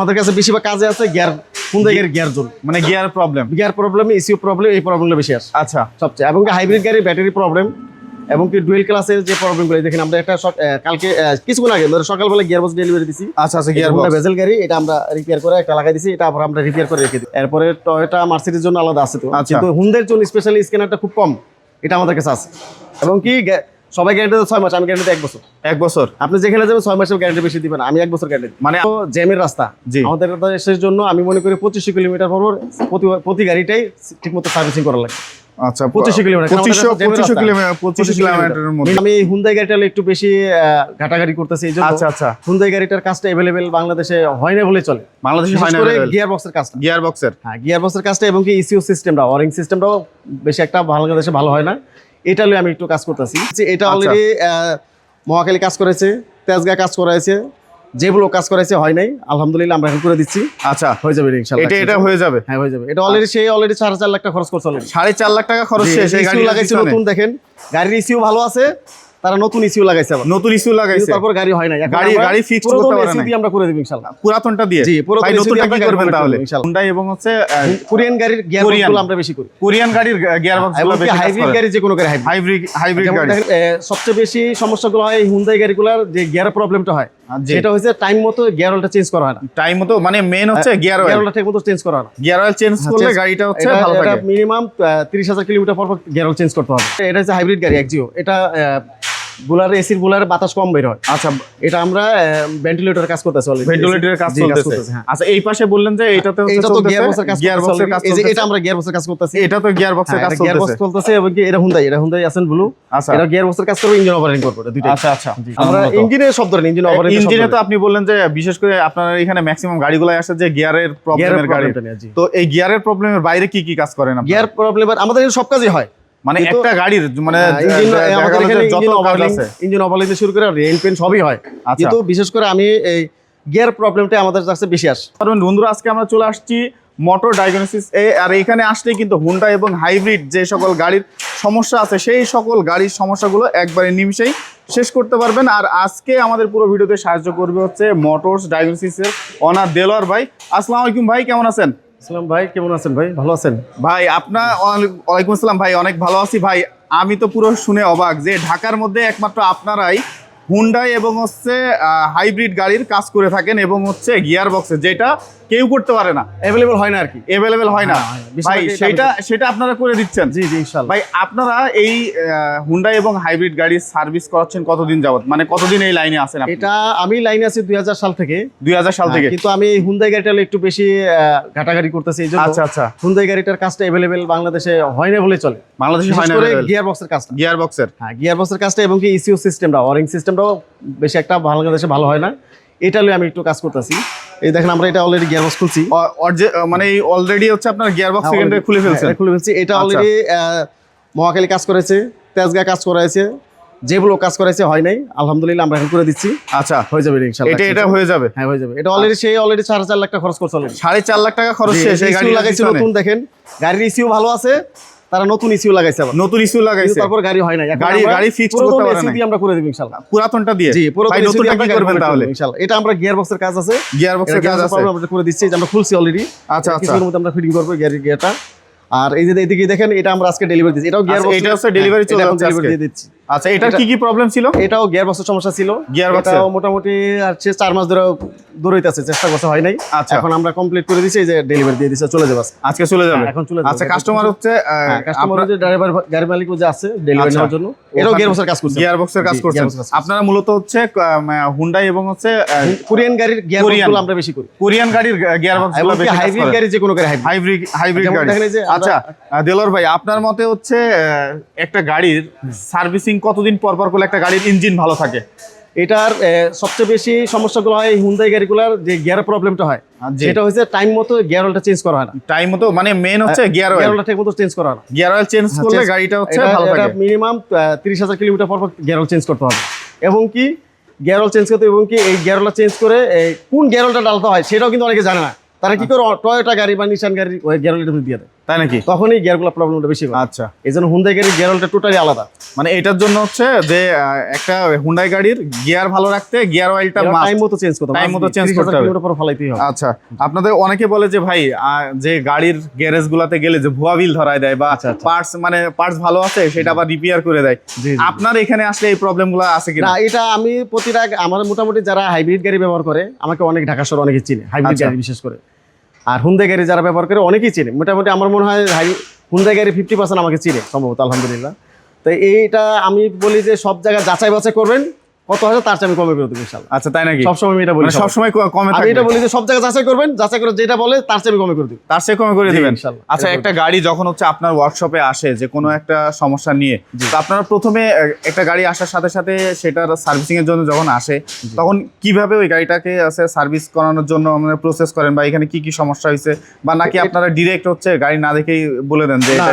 আমাদের কাছে বেশিরভাগ কাজে আছে গিয়ার হুন্ডাই গাড়ির গিয়ার জোন, মানে গিয়ার প্রবলেম, ইসিউ প্রবলেম, এই প্রবলেমগুলো বেশি আসে। আচ্ছা, সবচেয়ে এবং কি হাইব্রিড গাড়ির ব্যাটারি প্রবলেম এবং কি ডুয়েল ক্লাসের যে প্রবলেমগুলো দেখেন। আমরা একটা কালকে কিছুক্ষণ আগে সকালবেলা গিয়ারবক্স ডেলিভারি দিছি। আচ্ছা, গিয়ারবক্স ভেজেল গাড়ি, এটা আমরা রিপেয়ার করে একটা লাগাই দিছি, এটা আবার আমরা রিপেয়ার করে রেখে দিই। এরপরে টয়োটা মার্সিডিজের জন্য আলাদা আছে তো, কিন্তু হুন্ডাইয়ের জন্য স্পেশালি স্ক্যানারটা খুব কম, এটা আমাদের কাছে আছে। এবং কি সবাই গ্যারান্টি 6 মাস, আমি গ্যারান্টি 1 বছর। 1 বছর আপনি যেখানে যাবেন 6 মাসের গ্যারান্টি বেশি দিবেন, আমি 1 বছর গ্যারান্টি। মানে জ্যামের রাস্তা আমাদের দেশের জন্য আমি মনে করি 2500 কিলোমিটার পর প্রতি গাড়িটাই ঠিকমতো সার্ভিসিং করা লাগে। আচ্ছা, 2500 কিলোমিটার। 2500 কিলোমিটারের মধ্যে আমি হুন্ডাই গাড়িটা একটু বেশি ঘাটাঘাটি করতেছি এই জন্য। আচ্ছা, হুন্ডাই গাড়িটার কাজটা अवेलेबल বাংলাদেশে হয় না বলে চলে। বাংলাদেশে হয় না গিয়ার বক্সের কাজটা, হ্যাঁ, গিয়ার বক্সের কাজটা এবং কি ইসিউ সিস্টেমটা, ওয়ারিং সিস্টেমটাও বেশি একটা বাংলাদেশে ভালো হয় না। এটা নিয়ে আমি একটু কাজ করতেছি। এটা অলরেডি মহাখালী কাজ করেছে, তেজগাঁ কাজ করাইছে, যেগুলো কাজ করাইছে হয় নাই, আলহামদুলিল্লাহ আমরা এখন করে দিচ্ছি। আচ্ছা, হয়ে যাবে ইনশাআল্লাহ। এটা হয়ে যাবে। হ্যাঁ, হয়ে যাবে। এটা অলরেডি 4.5 লাখ টাকা খরচ করছে। 4.5 লাখ টাকা খরচ শেষ। এই গাড়ি লাগাইছে নতুন, দেখেন গাড়ির ইসিউ ভালো আছে, তারা নতুন ইসিউ লাগাইছে, আবার নতুন ইসিউ লাগাইছে, তারপর গাড়ি হয় না। গাড়ি ফিক্স করতে পারে না, আমরা করে দেব ইনশাআল্লাহ। পুরাতনটা দিয়ে। জি, পুরাতন নতুনটা কি করবেন তাহলে? ইনশাআল্লাহ। হুন্ডাই এবং হচ্ছে কোরিয়ান গাড়ির গিয়ারবক্সগুলো আমরা বেশি করি। কোরিয়ান গাড়ির গিয়ারবক্সগুলো বেশি কাজ করে। হাইব্রিড গাড়ি, যে কোনো গাড়ি হাইব্রিড গাড়ি সবচেয়ে বেশি সমস্যাগুলো হয় হুন্ডাই গাড়িগুলোর, যে গিয়ার প্রবলেমটা হয়, যেটা হচ্ছে টাইম মতো গিয়ার অয়েলটা চেঞ্জ করা হয় না। টাইম মতো মানে মেইন হচ্ছে গিয়ার অয়েলটা ঠিক মতো চেঞ্জ করা হয় না। গিয়ার অয়েল চেঞ্জ করলে গাড়িটা হচ্ছে ভালো থাকে। এটা মিনিমাম 30,000 কিলোমিটার পর গিয়ার অয়েল চেঞ্জ করতে হবে। এটা হচ্ছে হাইব্রিড গাড়ি এক্সিও। এটা বুলার এসির বুলারে বাতাস কম বের হয়। আচ্ছা, এটা আমরা ভেন্টিলেটরের কাজ করতেছি অলরেডি। ভেন্টিলেটরের কাজ চলতেছে। আচ্ছা, এই পাশে বললেন যে এটাতে হচ্ছে এটা তো গিয়ারবক্সের কাজ চলতেছে। এটা আমরা গিয়ারবক্সের কাজ করতেছি। এটা তো গিয়ারবক্সের কাজ চলতেছে এবং কি এটা হুন্ডাই আসেন ব্লু। আচ্ছা, এটা গিয়ারবক্সের কাজ করবে, ইঞ্জিন অপারেটিং করবে, এটা দুইটা। আচ্ছা, আমরা ইঞ্জিনে সব ধরনের ইঞ্জিন অপারেটিং। ইঞ্জিনে তো আপনি বললেন যে বিশেষ করে আপনার এখানে ম্যাক্সিমাম গাড়িগুলো আসে যে গিয়ারের প্রবলেমের গাড়ি। তো এই গিয়ারের প্রবলেমের বাইরে কি কি কাজ করেন আপনারা? গিয়ার প্রবলেম আমাদের সব কাজই হয়, মানে একটা গাড়ির মানে ইঞ্জিন অপারেটিং শুরু করে রেল পেন সবই হয়। কিন্তু বিশেষ করে আমি এই গিয়ার প্রবলেমটা আমাদের কাছে বেশি আসে। কারণ বন্ধুরা, আজকে আমরা চলে আসছি মোটর ডায়াগনোসিস আর এখানে আসলে কিন্তু হুন্ডা এবং হাইব্রিড যে সকল গাড়ির সমস্যা আছে সেই সকল গাড়ির সমস্যাগুলো একবারে নিমিশেই শেষ করতে পারবেন। আর আজকে আমাদের পুরো ভিডিওতে সাহায্য করবে হচ্ছে মোটরস ডায়াগনোসিসের অনার দেলোয়ার ভাই। আসসালামু আলাইকুম ভাই, কেমন আছেন? আসসালাম ভাই, কেমন আছেন ভাই? ভালো আছেন ভাই? ওয়ালাইকুম আসসালাম ভাই, অনেক ভালো আছি ভাই। আমি তো পুরো শুনে অবাক যে ঢাকার মধ্যে একমাত্র আপনারাই হুন্ডাই এবং হচ্ছে হাইব্রিড গাড়ির কাজ করে থাকেন এবং হচ্ছে গিয়ার বক্সে, যেটা কেউ করতে পারে না, অ্যাভেলেবল হয় না আর কি, অ্যাভেলেবল হয় না ভাই, সেটা আপনারা করে দিচ্ছেন। জি ইনশাআল্লাহ। ভাই, আপনারা এই হুন্ডাই এবং হাইব্রিড গাড়ির সার্ভিস করাচ্ছেন কতদিন যাবত, মানে কতদিন এই লাইনে আছেন? এটা আমি লাইনে আছি 2000 সাল থেকে। 2000 সাল থেকে। কিন্তু আমি হুন্ডাই গাড়িটা একটু বেশি ঘাটাঘাটি করতেছি এই জন্য। আচ্ছা, হুন্ডাই গাড়িটার কাজটা अवेलेबल বাংলাদেশে হয় না বলে চলে। বাংলাদেশে হয় না গিয়ার বক্সের কাজটা। গিয়ার বক্সের কাজটা এবং কি ইসিউ সিস্টেমটা, ওয়ারিং সিস্টেমটাও বেশি একটা বাংলাদেশে ভালো হয় না। এটা নিয়ে আমি একটু কাজ করতেছি। এই দেখেন আমরা এটা অলরেডি গিয়ার বক্স খুলছি, মানে অলরেডি হচ্ছে আপনার গিয়ার বক্স সেকেন্ডারি খুলে ফেলছি। এটা অলরেডি মহাখালী কাজ করেছে, তেজগাঁ কাজ করাইছে, যেগুলো কাজ করাইছে হয় নাই, আলহামদুলিল্লাহ আমরা এখন করে দিচ্ছি। আচ্ছা, হয়ে যাবে ইনশাআল্লাহ। এটা হয়ে যাবে। হ্যাঁ, হয়ে যাবে। এটা অলরেডি 4.5 লাখ টাকা খরচ করছে। 4.5 লাখ টাকা খরচ শেষ। এই গাড়ি লাগাইছে নতুন, দেখেন গাড়ির ইসিউ ভালো আছে, তারা নতুন ইসিউ লাগাইছে, আবার নতুন ইসিউ লাগাইছে, তারপর গাড়ি হয় না। গাড়ি ফিক্স করতে পারে না, আমরা করে দেব ইনশাআল্লাহ। পুরাতনটা দিয়ে। জি, নতুনটা কি করবেন তাহলে? ইনশাআল্লাহ। এটা আমরা গিয়ার বক্সের কাজ আছে, আমরা করে দিচ্ছি, আমরা খুলছি অলরেডি। আচ্ছা, কিছুর মধ্যে আমরা ফিটিং করব গিয়ারটা। আর এই যে এদিকে দেখেন, এটা আমরা আজকে ডেলিভারি দিচ্ছি। এটাও গিয়ার বক্স, এটা হচ্ছে ডেলিভারি চলে যাচ্ছে, ডেলিভারি দিয়ে দিচ্ছি। আচ্ছা, এটার কি প্রবলেম ছিল? এটাও গিয়ার বক্সের সমস্যা ছিল। এটাও মোটামুটি 4 মাস ধরে দৌড়াইতেছে, চেষ্টা করতে হয় নাই। আচ্ছা, এখন আমরা কমপ্লিট করে দিয়েছি, যে ডেলিভারি দিয়ে দিয়েছে, চলে যাবে আজকে, চলে যাবে এখন চলে যাবে। আচ্ছা, কাস্টমার হচ্ছে কাস্টমার যে ড্রাইভার গাড়ি মালিক যে আছে ডেলিভারি নেওয়ার জন্য, এটাও গিয়ার বক্সের কাজ করছে। গিয়ার বক্সের কাজ করছে। আপনারা মূলত হচ্ছে হুন্ডাই এবং হচ্ছে কোরিয়ান গাড়ির গিয়ার বক্সগুলো আমরা বেশি করি। কোরিয়ান গাড়ির গিয়ার বক্সগুলো বেশি, হাইব্রিড গাড়ি, যে কোনো গাড়ি হাইব্রিড গাড়ি। আচ্ছা দেলোয়ার ভাই, আপনার মতে হচ্ছে একটা গাড়ির সার্ভিসিং কতদিন পর পর করলে একটা গাড়ির ইঞ্জিন ভালো থাকে? এটার সবচেয়ে বেশি সমস্যাগুলো হয় হুন্ডাই গাড়িগুলোর, যে গিয়ার প্রবলেমটা হয়, যেটা হচ্ছে টাইম মতো গিয়ার অয়েলটা চেঞ্জ করা হয় না। টাইম মতো মানে মেইন হচ্ছে গিয়ার অয়েলটা ঠিক মতো চেঞ্জ করা হয় না। গিয়ার অয়েল চেঞ্জ করলে গাড়িটা হচ্ছে ভালো থাকে। এটা মিনিমাম 30,000 কিলোমিটার পর গিয়ার অয়েল চেঞ্জ করতে হবে। এবং কি গিয়ার অয়েল চেঞ্জ করতে, এবং কি এই গিয়ার অয়েলটা চেঞ্জ করে কোন গিয়ার অয়েলটা ডালতে হয় সেটাও কিন্তু অনেকে জানে না। তারা কি করে টয়োটা গাড়ি বা নিশান গাড়ি ওই গিয়ার অয়েলটা দিয়ে দেয়। তাই নাকি? তখনই গিয়ারগুলো প্রবলেমটা বেশি হয়। আচ্ছা, এই জন্য হুন্ডাই গাড়ির গিয়ার অয়েলটা টোটালি আলাদা। মানে এটার জন্য হচ্ছে যে একটা হুন্ডাই গাড়ির গিয়ার ভালো রাখতে গিয়ার অয়েলটা টাইম মতো চেঞ্জ করতে হবে, টাইম মতো চেঞ্জ করতে হবে। কিলোমিটার পর ফলাইতেই হবে। আচ্ছা, আপনাদের অনেকে বলে যে ভাই যে গাড়ির গ্যারেজ গুলাতে গেলে যে ভুয়া বিল ধরায় দেয় বা আচ্ছা, আচ্ছা। পার্টস ভালো আছে সেটা আবার রিপেয়ার করে দেয়। জি, জি। আপনার এখানে আসলে এই প্রবলেম গুলো আছে কিনা? না, এটা আমি প্রতিটা আমার মোটামুটি যারা হাইব্রিড গাড়ি ব্যবহার করে আমাকে অনেক ঢাকা শহর অনেকে চিনে, হাইব্রিড আচ্ছা। গাড়ি বিশেষ করে। আর হুন্ডাই গাড়ি যারা ব্যবহার করে অনেকেই চিনে, মোটামুটি আমার মনে হয় হুন্ডাই গাড়ি 50% আমাকে চিনে সম্ভবত, আলহামদুলিল্লাহ। তো এইটা আমি বলি যে সব জায়গায় যাচাই বাছাই করবেন, কত হয় তার চেয়ে আমি কমে করে দেবো ইনশাআল্লাহ। আচ্ছা, তাই নাকি? সবসময় আমি এটা বলি, মানে সবসময় কমে আমি থাকবে। এটা বলি যে সব জায়গায় যাচাই করবেন, যাচাই করে যেটা বলে তার চেয়ে আমি কমে করে দেবো। তার চেয়ে কমে করে জি, দিবেন। ইনশাআল্লাহ। আচ্ছা, এটা একটা গাড়ি যখন হচ্ছে আপনার ওয়ার্কশপে আসে যে কোনো একটা সমস্যা নিয়ে, তো আপনারা প্রথমে একটা গাড়ি আসার সাথে সাথে সেটার সার্ভিসিং এর জন্য যখন আসে তখন কিভাবে ওই গাড়িটাকে আছে সার্ভিস করানোর জন্য মানে প্রসেস করেন, বা এখানে কি কি সমস্যা হয়েছে, বা নাকি আপনারা ডিরেক্ট হচ্ছে গাড়ি না দেখেই বলে দেন যে এটা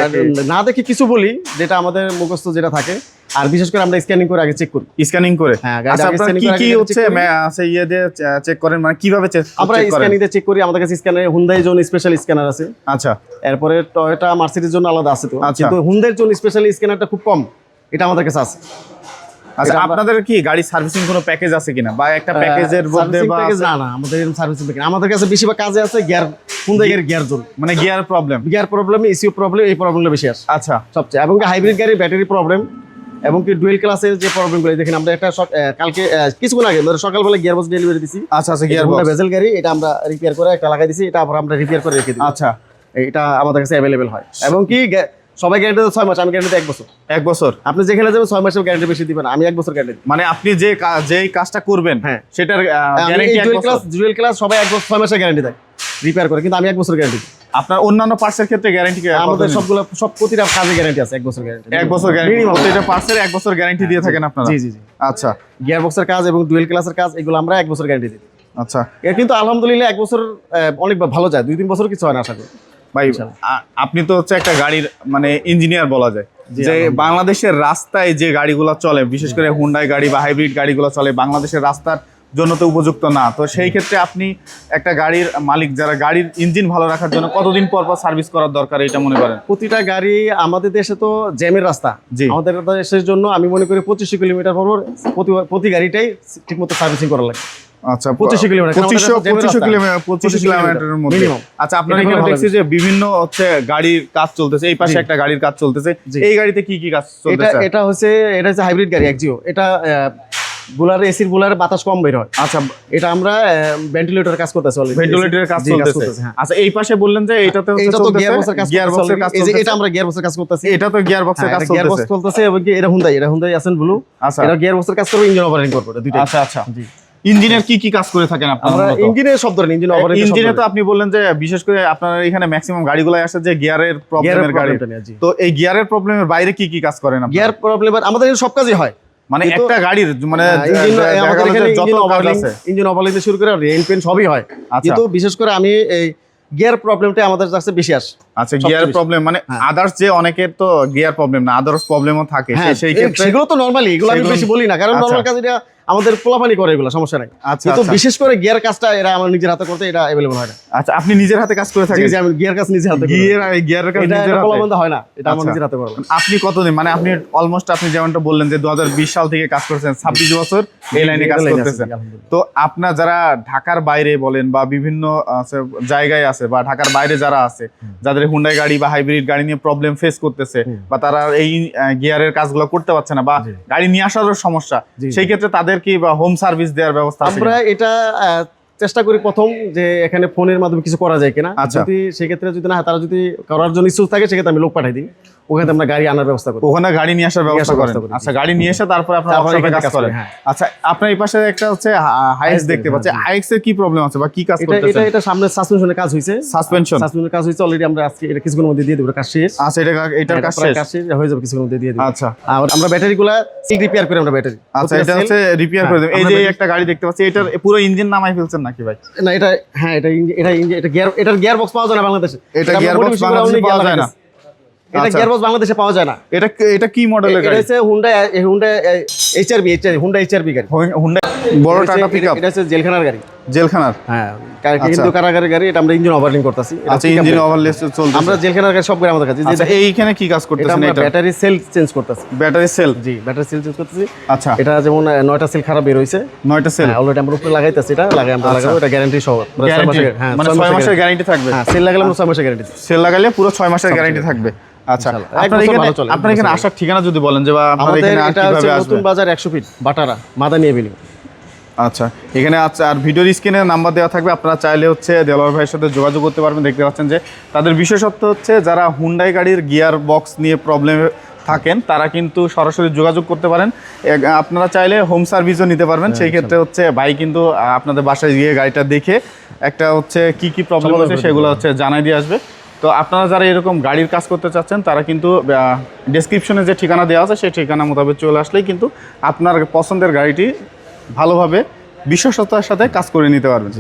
না দেখে কিছু বলি, যেটা আমাদের মুখস্থ যেটা থাকে। আর বিশেষ করে আমরা স্ক্যানিং করে আগে চেক করি। স্ক্যানিং করে? হ্যাঁ, গাড়িটা আচ্ছা, আগে আপনারা scanning কি করে কি আগে হচ্ছে check করি। আছে ইয়ে দিয়ে চেক করেন, মানে কিভাবে চেক আমরা করেন? স্ক্যানিং দিয়ে চেক করি, আমাদের কাছে scanner Hyundai zone special scanner আছে। আচ্ছা, এরপরে টয়োটা মার্সিডিজ জন্য আলাদা আছে। তো আচ্ছা। কিন্তু হুন্ডাইয়ের জন্য স্পেশাল স্ক্যানারটা খুব কম, এটা আমাদের কাছে আছে। আচ্ছা, এটা আমরা- আপনাদের কি গাড়ি সার্ভিসিং কোনো প্যাকেজ আছে কিনা, বা একটা প্যাকেজের মধ্যে সার্ভিসিং বা প্যাকেজ না, না আমাদের এরকম সার্ভিসিং প্যাকেজ আমাদের কাছে বেশিরভাগ কাজে আছে গিয়ার, হুন্ডাই এর গিয়ার জোন, মানে gear problem? Gear problem, ECU problem, এই প্রবলেমগুলো বেশি আসে আচ্ছা, সবচেয়ে। এবং হাইব্রিড গাড়ির ব্যাটারি প্রবলেম, এবং কি ডুয়েল ক্লাসের যে প্রবলেমগুলো দেখেন। আমরা একটা কালকে কিছুক্ষণ আগে ধরো সকালবেলা গিয়ার বক্স ডেলিভারি দিছি। আচ্ছা, আচ্ছা, গিয়ার হুন্ডা ভেজেল গাড়ি, এটা আমরা রিপেয়ার করে একটা লাগাই দিছি, এটা আবার আমরা রিপেয়ার করে রেখে দিই। আচ্ছা, এটা আমাদের কাছে অ্যাভেলেবেল হয়। এবং কি সবাই গ্যারান্টি 6 মাস, আমি গ্যারান্টি 1 বছর। 1 বছর? আপনি যেখানে যাবেন 6 মাসের গ্যারান্টি বেশি দিবেন, আমি 1 বছর গ্যারান্টি দিই। মানে আপনি যেই কাজটা করবেন হ্যাঁ। সেটার আমি গ্যারান্টি 1 বছর? ডুয়েল ক্লাস সবাই 1 বছর 6 মাসের গ্যারান্টি দেয় রিপেয়ার করে, কিন্তু আমি 1 বছর গ্যারান্টি দিই। আপনার অন্যান্য পার্টসের ক্ষেত্রে গ্যারান্টি কি? আমাদের সবগুলো সব প্রতিটা কাজে গ্যারান্টি আছে 1 বছর গ্যারান্টি। 1 বছর গ্যারান্টি, মিনিমাম। প্রত্যেকটা পার্টসের 1 বছর গ্যারান্টি দিয়ে থাকেন আপনারা? জি, জি, জি। আচ্ছা, গিয়ার বক্সের কাজ এবং ডুয়েল ক্লাসের কাজ এগুলো আমরা 1 বছর গ্যারান্টি দিই। আচ্ছা এর কিন্তু আলহামদুলিল্লাহ 1 বছর অনেক ভালো যায়, 2-3 বছর কিছু হয় না আশা করি। ভাই, আপনি তো হচ্ছে একটা গাড়ির মানে ইঞ্জিনিয়ার বলা যায়, জি, যে আলহামদুলিল্লাহ। বাংলাদেশের রাস্তায় যে গাড়িগুলো চলে, বিশেষ করে হুন্ডাই গাড়ি বা হাইব্রিড গাড়িগুলো চলে, বাংলাদেশের রাস্তার জন্য তো উপযুক্ত না। তো সেই ক্ষেত্রে আপনি একটা গাড়ির মালিক যারা গাড়ির ইঞ্জিন ভালো রাখার জন্য কতদিন পর পর সার্ভিস করার দরকার এটা মনে করেন? প্রতিটা গাড়ি, আমাদের দেশে তো জ্যামের রাস্তা, জি। আমাদের দেশের জন্য আমি মনে করি 2500 কিলোমিটার পর প্রতি গাড়িটাই ঠিকমতো সার্ভিসিং করা লাগে। আচ্ছা, 2500 কিলোমিটার, 2500 কিলোমিটারের মধ্যে। মিনিমাম। আচ্ছা, আপনার এটা এখানে ভালো দেখছি যে বিভিন্ন হচ্ছে গাড়ির কাজ চলতেছে, এই পাশে জি। একটা গাড়ির কাজ চলতেছে, জি। এই গাড়িতে কি কি কাজ এটা চলতেছে? এটা হচ্ছে হাইব্রিড গাড়ি এক্সিও। এটা বুলারে এসির বুলারে বাতাস কম বের হয়। আচ্ছা, এটা আমরা ভেন্টিলেটরের কাজ করতেছি অলরেডি। ভেন্টিলেটরের কাজ জি, চলতেছে। হ্যাঁ। আচ্ছা, এই পাশে বললেন যে এটাতে হচ্ছে এটা তো চলতেছে গিয়ার বক্সের কাজ গিয়ার বক্সের কাজ এই যে চলতেছে। এটা আমরা গিয়ার বক্সের কাজ করতেছি। এটা তো গিয়ার বক্সের কাজ গিয়ার বক্স চলতেছে। চলতেছে, এবং কি এটা হুন্ডাই আছেন ব্লু। আচ্ছা, এটা গিয়ার বক্সের কাজ করবে, ইঞ্জিন অপারেটিং করবে, দুইটা। আচ্ছা, আচ্ছা। জি। ইঞ্জিনের কি কি কাজ করে থাকেন আপনারা? আমরা ইঞ্জিনে সব ধরনের ইঞ্জিন অপারেটিং, ইঞ্জিনে তো আপনি বললেন যে বিশেষ করে আপনার এখানে ম্যাক্সিমাম গাড়িগুলো আসে যে গিয়ারের প্রবলেমের গাড়ি। তো এই গিয়ারের প্রবলেমের বাইরে কি কি কাজ করেন আপনারা? গিয়ার প্রবলেম আমাদের সব কাজই হয়। মানে কিন্তু- একটা গাড়ির মানে ইঞ্জিন দেখা আমাদের গেল যে এখানে যত কাজ আছে। ইঞ্জিন অপারেটিং থেকে শুরু করে রেইন পেন সবই হয়। আচ্ছা। কিন্তু বিশেষ করে আমি এই গিয়ার প্রবলেমটা আমাদের কাছে বেশি আসে। আচ্ছা, সবচেয়ে গিয়ার বেশি। প্রবলেম মানে হ্যাঁ। আদার্স যে অনেকের তো গিয়ার প্রবলেম না, আদার্স প্রবলেমও থাকে, সেই ক্ষেত্রে সেগুলো তো নরমালি, এগুলো আমি সেগুলো- বেশি বলি না, কারণ আচ্ছা। নরমাল কাজ এটা আমাদের পোলাপানি করে, এগুলো সমস্যা নাই। আচ্ছা, কিন্তু আচ্ছা। বিশেষ করে গিয়ার কাজটা এরা আমার নিজের হাতে করতে, এটা अवेलेबल হয় না। আচ্ছা, আপনি নিজের হাতে কাজ করে জি, থাকেন? জি, আমি গিয়ার কাজ নিজের হাতে করি। গিয়ারের কাজ এটা নিজের হাতে? পোলাপানি হয় না, এটা আমার আচ্ছা। নিজের হাতে করব। আপনি কতদিন মানে আপনি অলমোস্ট আপনি যেমনটা বললেন যে 2020 সাল থেকে কাজ করছেন, 26 বছর এই লাইনে কাজ এই লাইনে করতেছেন। আছি, আলহামদুলিল্লাহ। তো আপনার যারা ঢাকার বাইরে বলেন বা বিভিন্ন জায়গায় আছে, বা ঢাকার বাইরে যারা আছে, যাদের হুন্ডাই গাড়ি বা হাইব্রিড গাড়ি নিয়ে প্রবলেম ফেস করতেছে, বা তারা এই গিয়ারের কাজগুলো করতে পারছে না, বা গাড়ি নিয়ে আসারও সমস্যা, জি। সেই ক্ষেত্রে তাদের কি বা হোম সার্ভিস দেওয়ার ব্যবস্থা আছে আমরা কিনা? এটা চেষ্টা করি প্রথম যে এখানে ফোনের মাধ্যমে কিছু করা যায় কিনা। আচ্ছা। যদি সেক্ষেত্রে যদি না হয়, তারা যদি করার জন্য ইচ্ছুক থাকে, সেক্ষেত্রে আমি লোক পাঠাই দিই, ওখানে আমরা গাড়ি আনার ব্যবস্থা করি। ওখানে গাড়ি নিয়ে আসার ব্যবস্থা আসার করেন? ব্যবস্থা করি। আচ্ছা, গাড়ি নিয়ে এসে তারপরে আপনারা তারপরে workshop-এ এখানে কাজ কাজ করেন? করি, হ্যাঁ। আচ্ছা, আপনার এই পাশে একটা হচ্ছে হাইক্স দেখতে পাচ্ছি, হ্যাঁ, জি। হাইক্সের কি প্রবলেম আছে বা কি কাজ এটা করতেছেন? এটা সামনে সাসপেনশনের কাজ হইছে, সাসপেনশন? সাসপেনশনের কাজ হইছে অলরেডি, আমরা আজকে এটা কিছুক্ষণের মধ্যে দিয়ে দেব, কাজ শেষ। আচ্ছা, এটার কাজ প্রায় শেষ? কাজ শেষ হয়ে যাবে, কিছুক্ষণের মধ্যে দিয়ে দেব। আচ্ছা, আর আমরা ব্যাটারিগুলা রিপেয়ার করি, আমরা ব্যাটারি। আচ্ছা, এটা হচ্ছে রিপেয়ার করে দেবেন। এই যে একটা গাড়ি দেখতে পাচ্ছি, এটার পুরো ইঞ্জিন নামাই ফেলছেন নাকি ভাই? না, এটা হ্যাঁ, এটা গিয়ার, এটার গিয়ার বক্স পাওয়া যায় না বাংলাদেশে। এটা আমরা gear box modification করে বাংলাদেশে only পাওয়া gear যায় না? লাগাইছি। এটা আচ্ছা। গিয়ার বক্স বাংলাদেশে পাওয়া যায় না। এটা কি মডেলের এটা গাড়ি? হচ্ছে হুন্ডা এইচআরবি গাড়ি। হুন্ডা বড় টাটা পিকআপ? এটা হচ্ছে জেলখানার গাড়ি। জেলখানার। হ্যাঁ কিন্তু কারাগারের গাড়ি, এটা আমরা ইঞ্জিন ওভারলিং করতেছি। আচ্ছা, ইঞ্জিন ওভারলেস চলছে। আমরা জেলখানার গাড়ি সব গাড়ি আমাদের কাছে। আচ্ছা, এইখানে কি কাজ করতেছেন? এটা এটা ব্যাটারি সেল চেঞ্জ করতেছি। Battery cell? জি, ব্যাটারি সেল চেঞ্জ করতেছি। আচ্ছা, এটা যেমন 9টা সেল খারাপ বের হইছে, 9টা সেল অলরেডি আমরা উপরে লাগাইতেছি। এটা আমরা লাগাবো, এটা গ্যারান্টি সহ। হ্যাঁ, মানে 6 মাসের গ্যারান্টি থাকবে। হ্যাঁ, সেল লাগালে আমরা 6 মাসের গ্যারান্টি। সেল লাগালে পুরো 6 মাসের গ্যারান্টি থাকবে। আচ্ছা, আপনার এখানে আসার ঠিকানা যদি বলেন যে বা আপনার এখানে আর কিভাবে আসবেন? নতুন বাজার 100 ফিট বাটারা মাদানি এভিনিউ। আচ্ছা, এখানে আছে। আর ভিডিওর স্ক্রিনে নাম্বার দেওয়া থাকবে, আপনারা চাইলে হচ্ছে দেলোয়ার ভাইয়ের সাথে যোগাযোগ করতে পারবেন। দেখতে পাচ্ছেন যে তাদের বিশেষত্ব হচ্ছে যারা হুন্ডাই গাড়ির গিয়ার বক্স নিয়ে প্রবলেম থাকেন তারা কিন্তু সরাসরি যোগাযোগ করতে পারেন। আপনারা চাইলে হোম সার্ভিসও নিতে পারবেন। সেই ক্ষেত্রে হচ্ছে ভাই কিন্তু আপনাদের বাসায় গিয়ে গাড়িটা দেখে একটা হচ্ছে কি প্রবলেম আছে সেগুলো হচ্ছে জানাই দিয়ে আসবে। তো আপনারা যারা এরকম গাড়ির কাজ করতে চাচ্ছেন তারা কিন্তু ডেসক্রিপশনে যে ঠিকানা দেওয়া আছে সেই ঠিকানা মোতাবেক চলে আসলেই কিন্তু আপনার পছন্দের গাড়িটি ভালোভাবে বিশ্বস্ততার সাথে কাজ করে নিতে পারবেন।